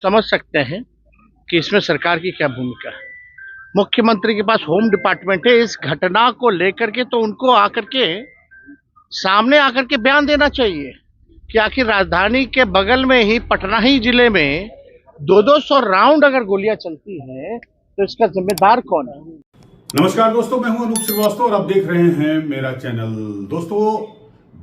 समझ सकते हैं कि इसमें सरकार की क्या भूमिका है। मुख्यमंत्री के पास होम डिपार्टमेंट है, इस घटना को लेकर के तो उनको आकर के सामने आकर के बयान देना चाहिए कि आखिर राजधानी के बगल में ही पटना ही जिले में 200 राउंड अगर गोलियां चलती हैं तो इसका जिम्मेदार कौन है। नमस्कार दोस्तों, मैं हूं अनूप श्रीवास्तव और आप देख रहे हैं मेरा चैनल। दोस्तों,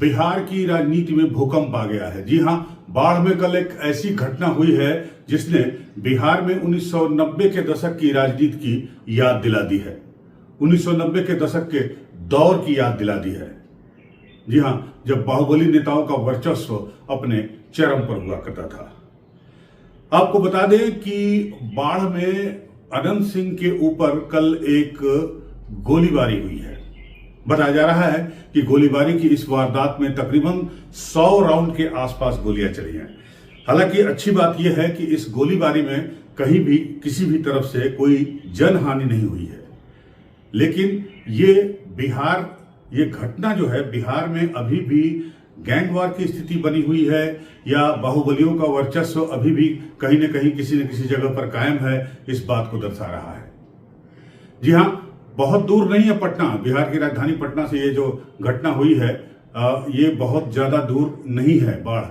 बिहार की राजनीति में भूकंप आ गया है। जी हां, बाढ़ में कल एक ऐसी घटना हुई है जिसने बिहार में 1990 के दशक की राजनीति की याद दिला दी है। 1990 के दशक के दौर की याद दिला दी है। जी हां, जब बाहुबली नेताओं का वर्चस्व अपने चरम पर हुआ करता था। आपको बता दें कि बाढ़ में अनंत सिंह के ऊपर कल एक गोलीबारी हुई है। बताया जा रहा है कि गोलीबारी की इस वारदात में तकरीबन 100 राउंड के आसपास गोलियां चली हैं। हालांकि अच्छी बात यह है कि इस गोलीबारी में कहीं भी किसी भी तरफ से कोई जनहानि नहीं हुई है। लेकिन ये घटना जो है, बिहार में अभी भी गैंगवार की स्थिति बनी हुई है या बाहुबलियों का वर्चस्व अभी भी कहीं न कहीं किसी न किसी जगह पर कायम है, इस बात को दर्शा रहा है। जी हां, बहुत दूर नहीं है पटना, बिहार की राजधानी पटना से ये जो घटना हुई है ये बहुत ज्यादा दूर नहीं है। बाढ़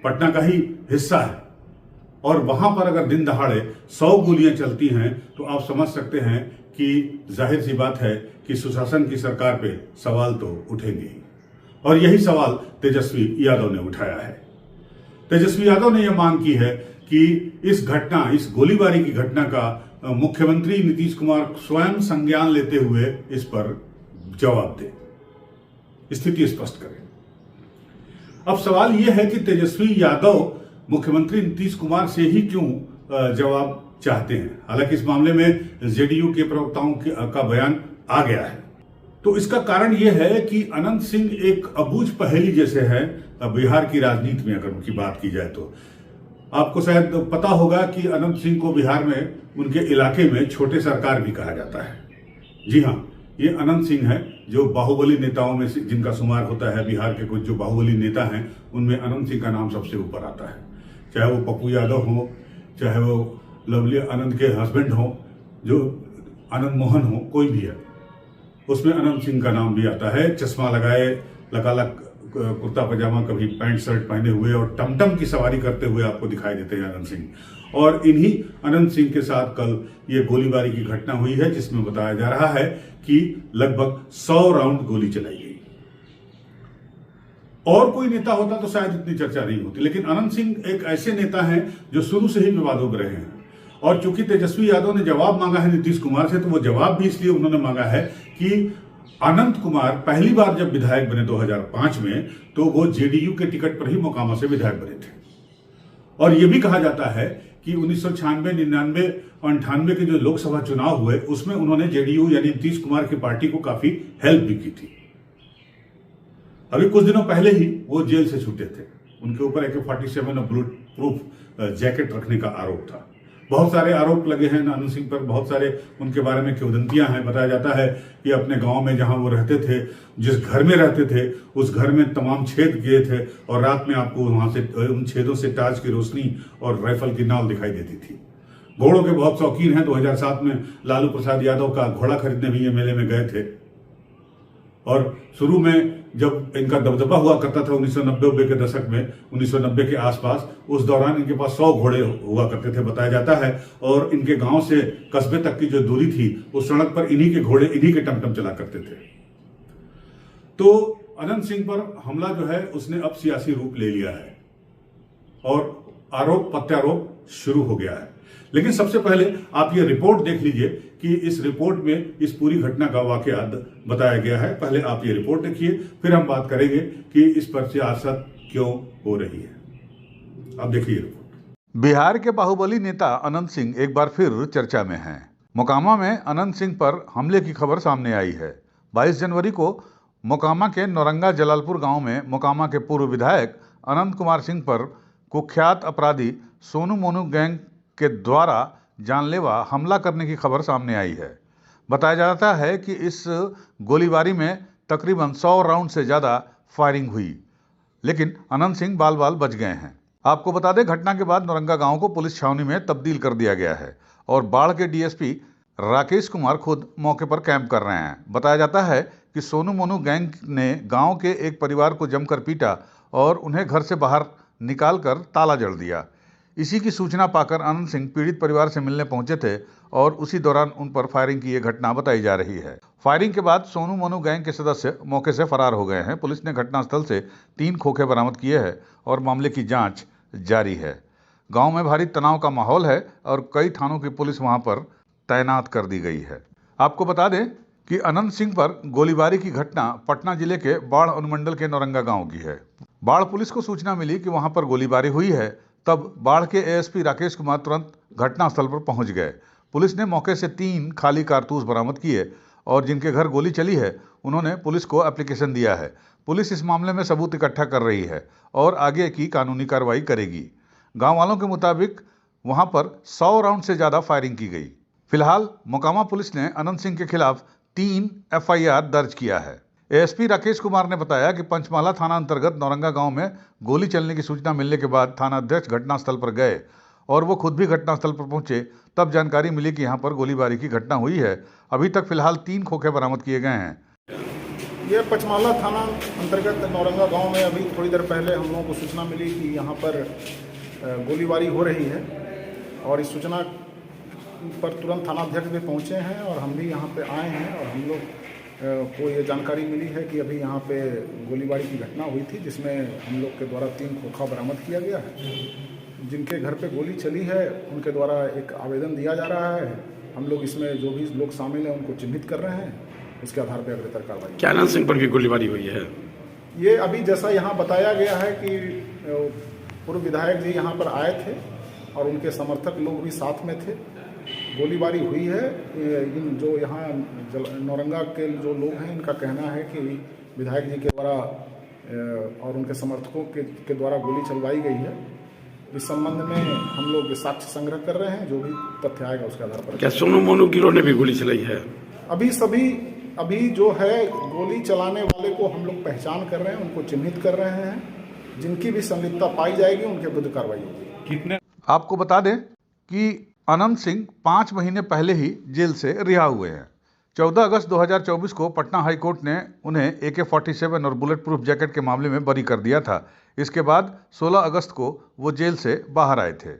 पटना का ही हिस्सा है और वहां पर अगर दिन दहाड़े 100 गोलियां चलती हैं तो आप समझ सकते हैं कि जाहिर सी बात है कि सुशासन की सरकार पे सवाल तो उठेंगे ही। और यही सवाल तेजस्वी यादव ने उठाया है। तेजस्वी यादव ने यह मांग की है कि इस गोलीबारी की घटना का मुख्यमंत्री नीतीश कुमार स्वयं संज्ञान लेते हुए इस पर जवाब दे, स्थिति स्पष्ट करें। अब सवाल यह है कि तेजस्वी यादव मुख्यमंत्री नीतीश कुमार से ही क्यों जवाब चाहते हैं। हालांकि इस मामले में जेडीयू के प्रवक्ताओं का बयान आ गया है। तो इसका कारण यह है कि अनंत सिंह एक अबूझ पहेली जैसे है बिहार की राजनीति में। अगर उनकी बात की जाए तो आपको शायद पता होगा कि अनंत सिंह को बिहार में उनके इलाके में छोटे सरकार भी कहा जाता है। जी हां, ये अनंत सिंह है जो बाहुबली नेताओं में से जिनका शुमार होता है। बिहार के कुछ जो बाहुबली नेता हैं उनमें अनंत सिंह का नाम सबसे ऊपर आता है। चाहे वो पप्पू यादव हो, चाहे वो लवली आनंद के हस्बैंड हो, जो आनंद मोहन हो, कोई भी है, उसमें अनंत सिंह का नाम भी आता है। चश्मा लगाए, लकालक कुर्ता पजामा, कभी पैंट शर्ट पहने हुए और टमटम की सवारी करते हुए आपको दिखाई देते हैं अनंत सिंह। और इन्हीं अनंत सिंह के साथ कल ये गोलीबारी की घटना हुई है जिसमें बताया जा रहा है कि लगभग 100 राउंड गोली चलाई गई। और कोई नेता होता तो शायद इतनी चर्चा नहीं होती, लेकिन अनंत सिंह एक ऐसे नेता हैं जो शुरू से ही विवादों में रहे हैं। और चूंकि तेजस्वी यादव ने जवाब मांगा है नीतीश कुमार से, तो वो जवाब भी इसलिए उन्होंने मांगा है कि अनंत कुमार पहली बार जब विधायक बने 2005 में, तो वो जेडीयू के टिकट पर ही मोकामा से विधायक बने थे। और यह भी कहा जाता है कि 1996, 99 और 98 के जो लोकसभा चुनाव हुए उसमें उन्होंने जेडीयू यानी नीतीश कुमार की पार्टी को काफी हेल्प भी की थी। अभी कुछ दिनों पहले ही वो जेल से छूटे थे। उनके ऊपर AK-47 और बुलेट प्रूफ जैकेट रखने का आरोप था। बहुत सारे आरोप लगे हैं अनंत सिंह पर, बहुत सारे उनके बारे में किंवदंतियां हैं। बताया जाता है कि अपने गांव में जहां वो रहते थे, जिस घर में रहते थे, उस घर में तमाम छेद किए थे और रात में आपको वहां से उन छेदों से टार्च की रोशनी और राइफल की नाल दिखाई देती थी। घोड़ों के बहुत शौकीन हैं। 2007 में लालू प्रसाद यादव का घोड़ा खरीदने भी ये मेले में गए थे। और शुरू में जब इनका दबदबा हुआ करता था 1990 के दशक में, 1990 के आसपास, उस दौरान इनके पास 100 घोड़े हुआ करते थे बताया जाता है। और इनके गांव से कस्बे तक की जो दूरी थी उस सड़क पर इन्हीं के घोड़े, इन्हीं के टमटम चला करते थे। तो अनंत सिंह पर हमला जो है उसने अब सियासी रूप ले लिया है और आरोप प्रत्यारोप शुरू हो गया है। लेकिन सबसे पहले आप ये रिपोर्ट देख लीजिए कि इस रिपोर्ट में इस पूरी घटना का वाकया बताया गया है। पहले आप ये रिपोर्ट देखिए, फिर हम बात करेंगे कि इस पर सियासत क्यों हो रही है। अब देखिए रिपोर्ट। बिहार के बाहुबली नेता अनंत सिंह एक बार फिर चर्चा में हैं। मोकामा में अनंत सिंह पर हमले की खबर सामने आई है। 22 जनवरी को मोकामा के नौरंगा जलालपुर गांव में मोकामा के पूर्व विधायक अनंत कुमार सिंह पर कुख्यात अपराधी सोनू मोनू गैंग के द्वारा जानलेवा हमला करने की खबर सामने आई है। बताया जाता है कि इस गोलीबारी में तकरीबन 100 राउंड से ज़्यादा फायरिंग हुई, लेकिन अनंत सिंह बाल बाल बच गए हैं। आपको बता दें, घटना के बाद नौरंगा गांव को पुलिस छावनी में तब्दील कर दिया गया है और बाढ़ के डीएसपी राकेश कुमार खुद मौके पर कैंप कर रहे हैं। बताया जाता है कि सोनू मोनू गैंग ने गांव के एक परिवार को जमकर पीटा और उन्हें घर से बाहर निकालकर ताला जड़ दिया। इसी की सूचना पाकर अनंत सिंह पीड़ित परिवार से मिलने पहुंचे थे और उसी दौरान उन पर फायरिंग की यह घटना बताई जा रही है। फायरिंग के बाद सोनू मोनू गैंग के सदस्य मौके से फरार हो गए हैं। पुलिस ने घटनास्थल से 3 खोखे बरामद किए हैं और मामले की जांच जारी है। गांव में भारी तनाव का माहौल है और कई थानों की पुलिस वहां पर तैनात कर दी गई है। आपको बता दें कि अनंत सिंह पर गोलीबारी की घटना पटना जिले के बाढ़ अनुमंडल के नौरंगा गांव की है। बाढ़ पुलिस को सूचना मिली कि वहां पर गोलीबारी हुई है, तब बाढ़ के एएसपी राकेश कुमार तुरंत घटनास्थल पर पहुंच गए। पुलिस ने मौके से 3 खाली कारतूस बरामद किए और जिनके घर गोली चली है उन्होंने पुलिस को एप्लीकेशन दिया है। पुलिस इस मामले में सबूत इकट्ठा कर रही है और आगे की कानूनी कार्रवाई करेगी। गांव वालों के मुताबिक वहां पर 100 राउंड से ज्यादा फायरिंग की गई। फिलहाल मोकामा पुलिस ने अनंत सिंह के खिलाफ 3 एफआईआर दर्ज किया है। एएसपी राकेश कुमार ने बताया कि पंचमाला थाना अंतर्गत नौरंगा गांव में गोली चलने की सूचना मिलने के बाद थाना अध्यक्ष घटनास्थल पर गए और वो खुद भी घटनास्थल पर पहुंचे। तब जानकारी मिली कि यहां पर गोलीबारी की घटना हुई है। अभी तक फिलहाल 3 खोखे बरामद किए गए हैं। ये पचमाला थाना अंतर्गत नौरंगा गांव में अभी थोड़ी देर पहले हम लोगों को सूचना मिली कि यहाँ पर गोलीबारी हो रही है और इस सूचना पर तुरंत थानाध्यक्ष भी पहुँचे हैं और हम भी यहाँ पे आए हैं और हम लोग को ये जानकारी मिली है कि अभी यहाँ पे गोलीबारी की घटना हुई थी जिसमें हम लोग के द्वारा 3 खोखा बरामद किया गया है। जिनके घर पे गोली चली है उनके द्वारा एक आवेदन दिया जा रहा है। हम लोग इसमें जो भी लोग शामिल हैं उनको चिन्हित कर रहे हैं, उसके आधार पर अग्रतर कार्रवाई। क्या अनंत सिंह पर भी गोलीबारी हुई है? ये अभी जैसा यहाँ बताया गया है कि पूर्व विधायक जी यहाँ पर आए थे और उनके समर्थक लोग भी साथ में थे। गोलीबारी हुई है। इन जो यहाँ नौरंगा के जो लोग हैं इनका कहना है कि विधायक जी के द्वारा और उनके समर्थकों के द्वारा गोली चलवाई गई है। इस संबंध में हम लोग साक्ष्य संग्रह कर रहे हैं, जो भी तथ्य आएगा उसके आधार पर। क्या सोनू मोनू गिरोह ने भी गोली चलाई है? अभी जो है गोली चलाने वाले को हम लोग पहचान कर रहे हैं, उनको चिन्हित कर रहे हैं। जिनकी भी संलिप्तता पाई जाएगी उनके विरुद्ध कार्रवाई होगी। आपको बता दें कि अनंत सिंह 5 महीने पहले ही जेल से रिहा हुए हैं। 14 अगस्त 2024 को पटना हाई कोर्ट ने उन्हें AK-47 और बुलेट प्रूफ जैकेट के मामले में बरी कर दिया था। इसके बाद 16 अगस्त को वो जेल से बाहर आए थे।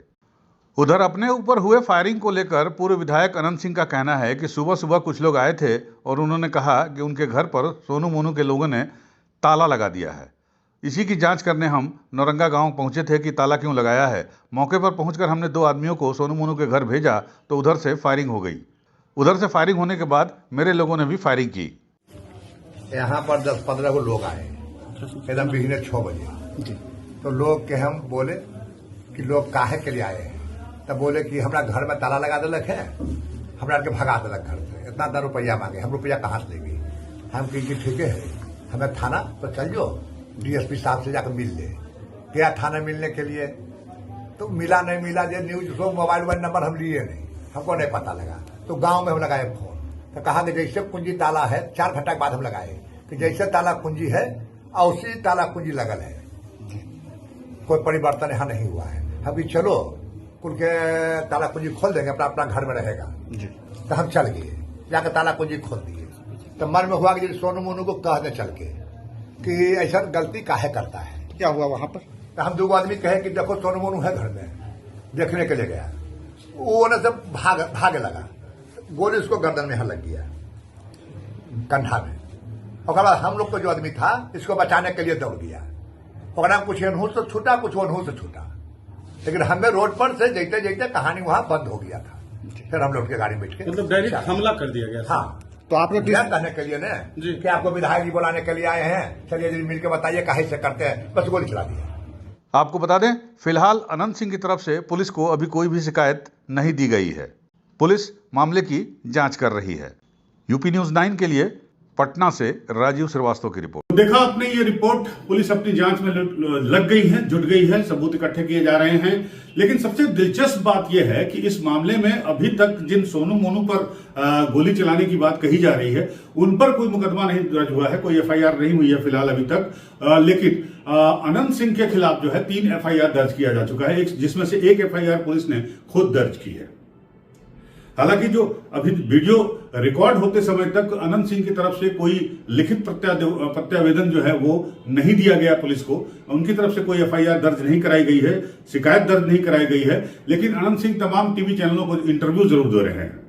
उधर अपने ऊपर हुए फायरिंग को लेकर पूर्व विधायक अनंत सिंह का कहना है कि सुबह सुबह कुछ लोग आए थे और उन्होंने कहा कि उनके घर पर सोनू मोनू के लोगों ने ताला लगा दिया है। इसी की जांच करने हम नौरंगा गांव पहुंचे थे कि ताला क्यों लगाया है। मौके पर पहुंचकर हमने 2 आदमियों को सोनू मोनू के घर भेजा तो उधर से फायरिंग हो गई। उधर से फायरिंग होने के बाद मेरे लोगों ने भी फायरिंग की। यहाँ पर 10-15 को लोग आए एकदम बिजनेस 6 बजे। तो लोग के हम बोले कि लोग काहे के लिए आए हैं, तब बोले कि हमारा घर में ताला लगा दिलक है, हमरा के भगा दिलक घर से, इतना रुपया मांगे। हम रुपया कहाँ से लेंगे? हम कही ठीक है, हमें थाना तो चल जो, डीएसपी साहब से जाकर मिल ले। गया थाना मिलने के लिए तो मिला नहीं मिला, जो न्यूज को मोबाइल नंबर हम लिए नहीं, हमको नहीं पता लगा। तो गांव में हम लगाए फोन, तो कहा कि जैसे कुंजी ताला है, 4 घंटा के बाद हम लगाए कि जैसे ताला कुंजी है और उसी ताला कुंजी लगल है, कोई परिवर्तन यहाँ नहीं हुआ है। हम भी चलो कुल के ताला कुंजी खोल देंगे, अपना अपना घर में रहेगा। तो हम चल गए, जाकर ताला कुंजी खोल दिए। तो मन में हुआ कि सोनू मोनू को कह दे चल के कि ऐसा गलती काहे करता है। क्या हुआ वहां पर? तो हम 2 आदमी कहे कि देखो सोनू मोनू है घर में, देखने के लिए गया। वो न सब भागे लगा, गोली उसको गर्दन में लग गया, कंधा में। और बाद हम लोग को जो आदमी था इसको बचाने के लिए दौड़ गया। और कुछ अनहूर से छूटा, कुछ अनहूर से छूटा, लेकिन हमें रोड पर से जैते जैते कहानी वहां बंद हो गया था। फिर हम लोग के गाड़ी में बैठ के मतलब डायरेक्ट हमला कर दिया गया। हाँ, तो आपने क्या कहने के लिए ना कि आपको विधायक जी बुलाने के लिए आए हैं, चलिए जी मिलकर बताइए काहे से करते हैं, बस गोली चला दिया। आपको बता दें, फिलहाल अनंत सिंह की तरफ से पुलिस को अभी कोई भी शिकायत नहीं दी गई है। पुलिस मामले की जांच कर रही है। यूपी न्यूज़ 9 के लिए पटना से राजीव श्रीवास्तव की रिपोर्ट। देखा आपने ये रिपोर्ट, पुलिस अपनी जांच में लग गई है, जुट गई है, सबूत इकट्ठे किए जा रहे हैं। लेकिन सबसे दिलचस्प बात यह है कि इस मामले में अभी तक जिन सोनू मोनू पर गोली चलाने की बात कही जा रही है, उन पर कोई मुकदमा नहीं दर्ज हुआ है, कोई एफआईआर नहीं हुई है फिलहाल अभी तक। लेकिन अनंत सिंह के खिलाफ जो है 3 एफआईआर दर्ज किया जा चुका है, जिसमें से 1 एफआईआर पुलिस ने खुद दर्ज की है। हालांकि जो अभी वीडियो रिकॉर्ड होते समय तक अनंत सिंह की तरफ से कोई लिखित प्रत्यावेदन जो है वो नहीं दिया गया पुलिस को, उनकी तरफ से कोई एफआईआर दर्ज नहीं कराई गई है, शिकायत दर्ज नहीं कराई गई है। लेकिन अनंत सिंह तमाम टीवी चैनलों को इंटरव्यू जरूर दे रहे हैं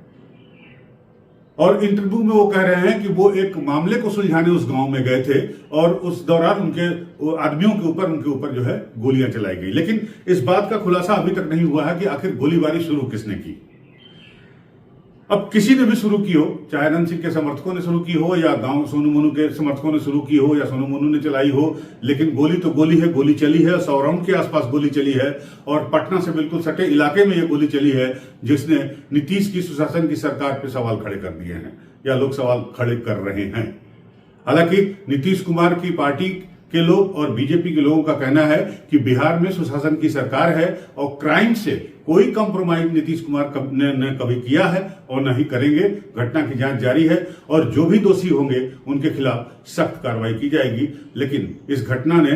और इंटरव्यू में वो कह रहे हैं कि वो एक मामले को सुलझाने उस गांव में गए थे और उस दौरान उनके आदमियों के ऊपर जो है गोलियां चलाई गई। लेकिन इस बात का खुलासा अभी तक नहीं हुआ है कि आखिर गोलीबारी शुरू किसने की। अब किसी ने भी शुरू की हो, चाहे अनंत सिंह के समर्थकों ने शुरू की हो या गांव सोनू मोनू के समर्थकों ने शुरू की हो या सोनू मोनू ने चलाई हो, लेकिन गोली तो गोली है, गोली चली है। 100 राउंड के आसपास गोली चली है और पटना से बिल्कुल सटे इलाके में यह गोली चली है, जिसने नीतीश की सुशासन की सरकार पर सवाल खड़े कर दिए हैं या लोग सवाल खड़े कर रहे हैं। हालांकि नीतीश कुमार की पार्टी के लोग और बीजेपी के लोगों का कहना है कि बिहार में सुशासन की सरकार है और क्राइम से कोई कंप्रोमाइज नीतीश कुमार ने कभी किया है और न ही करेंगे। घटना की जांच जारी है और जो भी दोषी होंगे उनके खिलाफ सख्त कार्रवाई की जाएगी। लेकिन इस घटना ने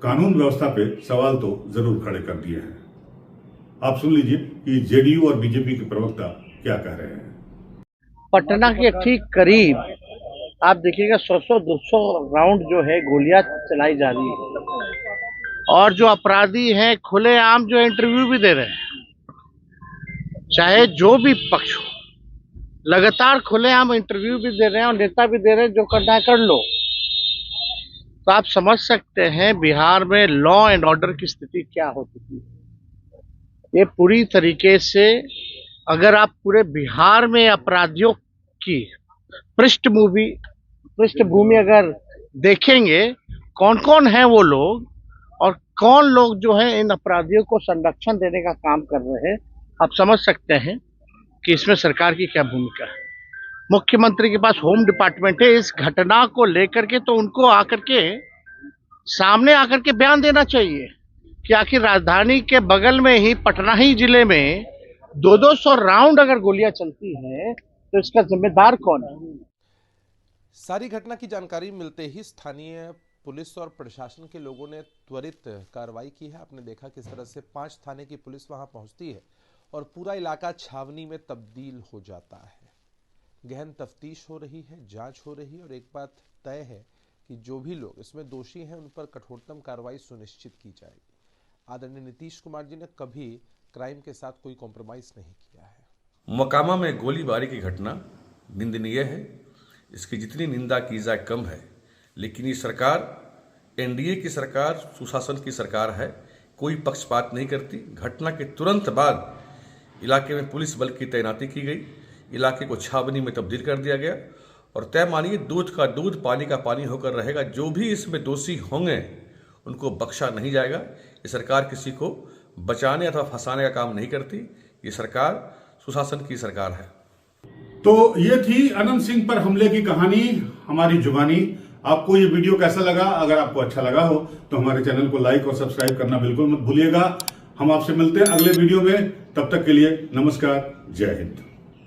कानून व्यवस्था पे सवाल तो जरूर खड़े कर दिए हैं। आप सुन लीजिए कि जेडीयू और बीजेपी के प्रवक्ता क्या कह रहे हैं। पटना के ठीक करीब आप देखिएगा 100-200 राउंड जो है गोलियां चलाई जा रही है और जो अपराधी हैं खुलेआम जो इंटरव्यू भी दे रहे हैं, चाहे जो भी पक्ष हो, लगातार खुलेआम इंटरव्यू भी दे रहे हैं और नेता भी दे रहे हैं, जो करना है कर लो। तो आप समझ सकते हैं बिहार में लॉ एंड ऑर्डर की स्थिति क्या हो चुकी है। ये पूरी तरीके से अगर आप पूरे बिहार में अपराधियों की पृष्ठभूमि अगर देखेंगे, कौन कौन है वो लोग और कौन लोग जो है इन अपराधियों को संरक्षण देने का काम कर रहे हैं, आप समझ सकते हैं कि इसमें सरकार की क्या भूमिका है। मुख्यमंत्री के पास होम डिपार्टमेंट है, इस घटना को लेकर के तो उनको आकर के सामने आकर के बयान देना चाहिए कि आखिर राजधानी के बगल में ही पटना ही जिले में 200 राउंड अगर गोलियां चलती हैं तो इसका जिम्मेदार कौन है। सारी घटना की जानकारी मिलते ही स्थानीय पुलिस और प्रशासन के लोगों ने त्वरित कार्रवाई की है। आपने देखा किस तरह से 5 थाने की पुलिस वहां पहुंचती है और पूरा इलाका छावनी में तब्दील हो जाता है। गहन तफ्तीश हो रही है, जांच हो रही है और एक बात तय है कि जो भी लोग इसमें दोषी हैं उन पर कठोरतम कार्रवाई सुनिश्चित की जाएगी। आदरणीय नीतीश कुमार जी ने कभी क्राइम के साथ कोई कॉम्प्रोमाइज नहीं किया है। मोकामा में गोलीबारी की घटना निंदनीय है, इसकी जितनी निंदा की जाए कम है। लेकिन ये सरकार एनडीए की सरकार, सुशासन की सरकार है, कोई पक्षपात नहीं करती। घटना के तुरंत बाद इलाके में पुलिस बल की तैनाती की गई, इलाके को छावनी में तब्दील कर दिया गया और तय मानिए दूध का दूध पानी का पानी होकर रहेगा। जो भी इसमें दोषी होंगे उनको बख्शा नहीं जाएगा। ये सरकार किसी को बचाने अथवा फंसाने का काम नहीं करती। ये सरकार सुशासन की सरकार है। तो ये थी अनंत सिंह पर हमले की कहानी, हमारी जुबानी। आपको ये वीडियो कैसा लगा? अगर आपको अच्छा लगा हो तो हमारे चैनल को लाइक और सब्सक्राइब करना बिल्कुल मत भूलिएगा। हम आपसे मिलते हैं अगले वीडियो में, तब तक के लिए नमस्कार, जय हिंद।